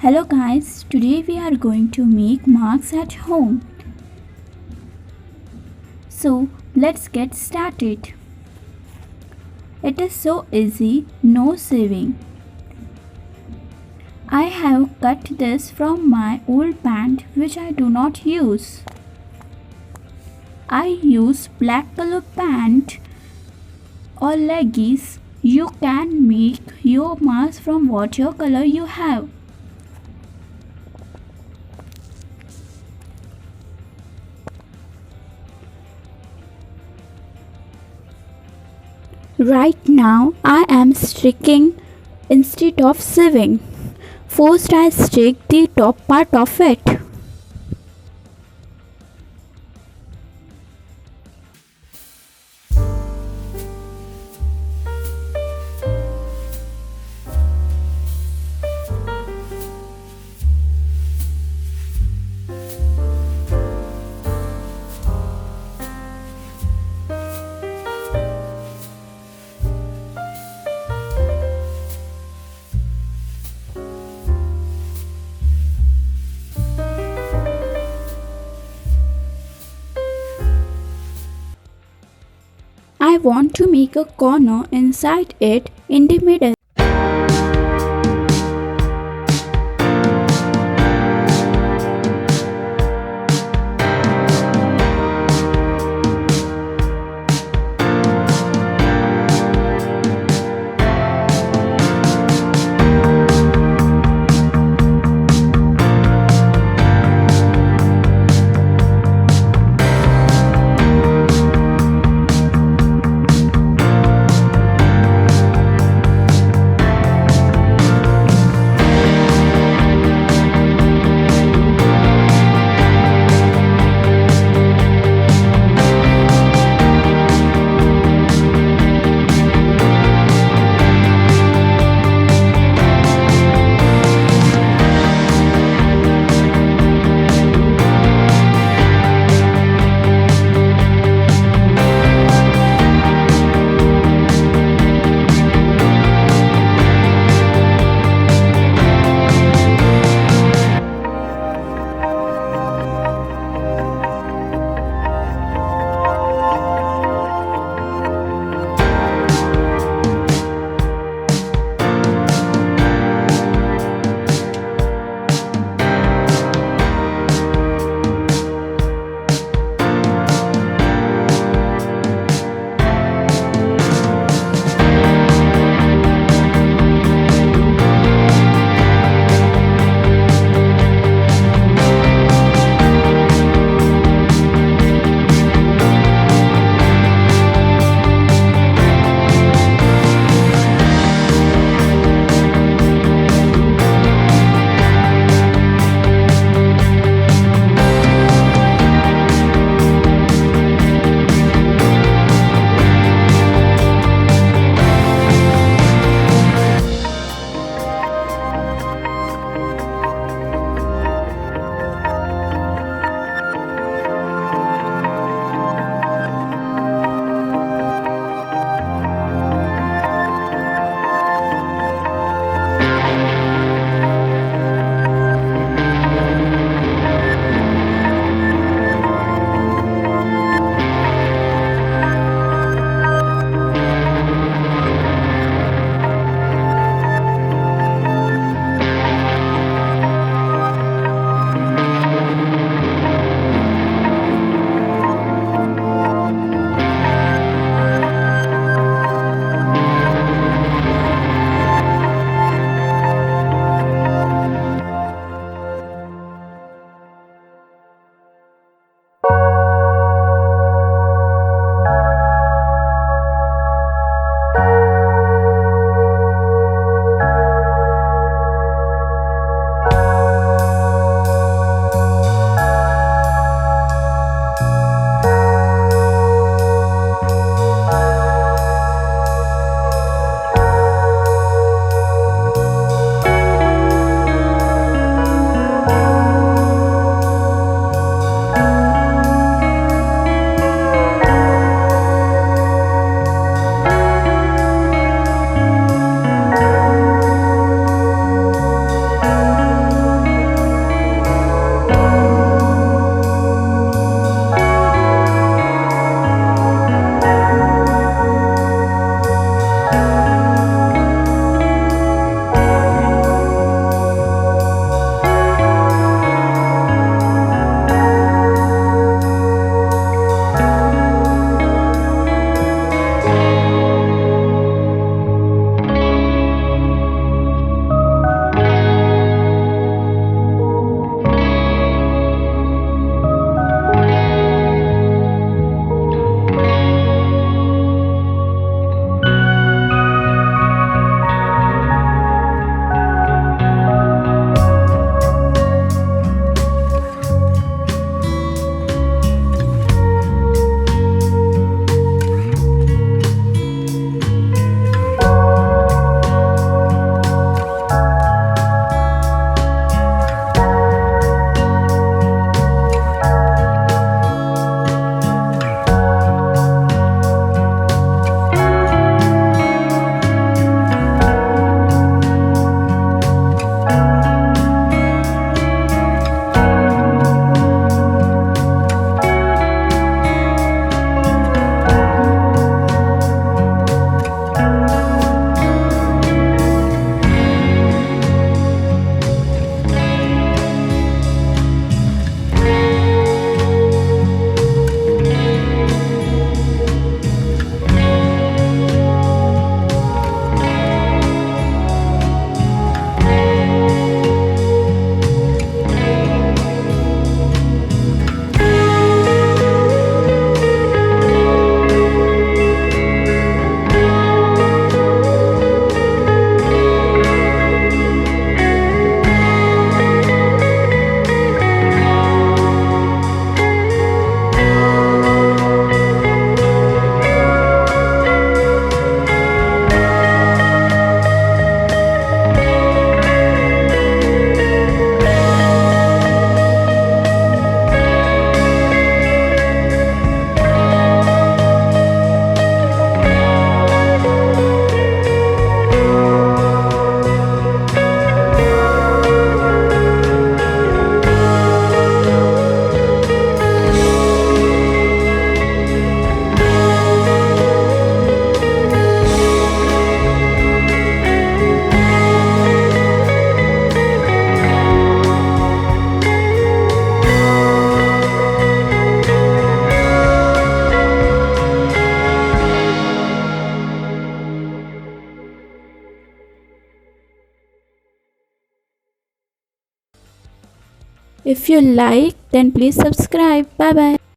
Hello guys, today we are going to make marks at home. So let's get started. It is so easy, no saving. I have cut this from my old pant which I do not use. I use black color pant or leggings. You can make your mask from whatever color you have. Right now I am sticking instead of sewing. First I stick the top part of it. I want to make a corner inside it in the middle. If you like, then please subscribe. Bye bye.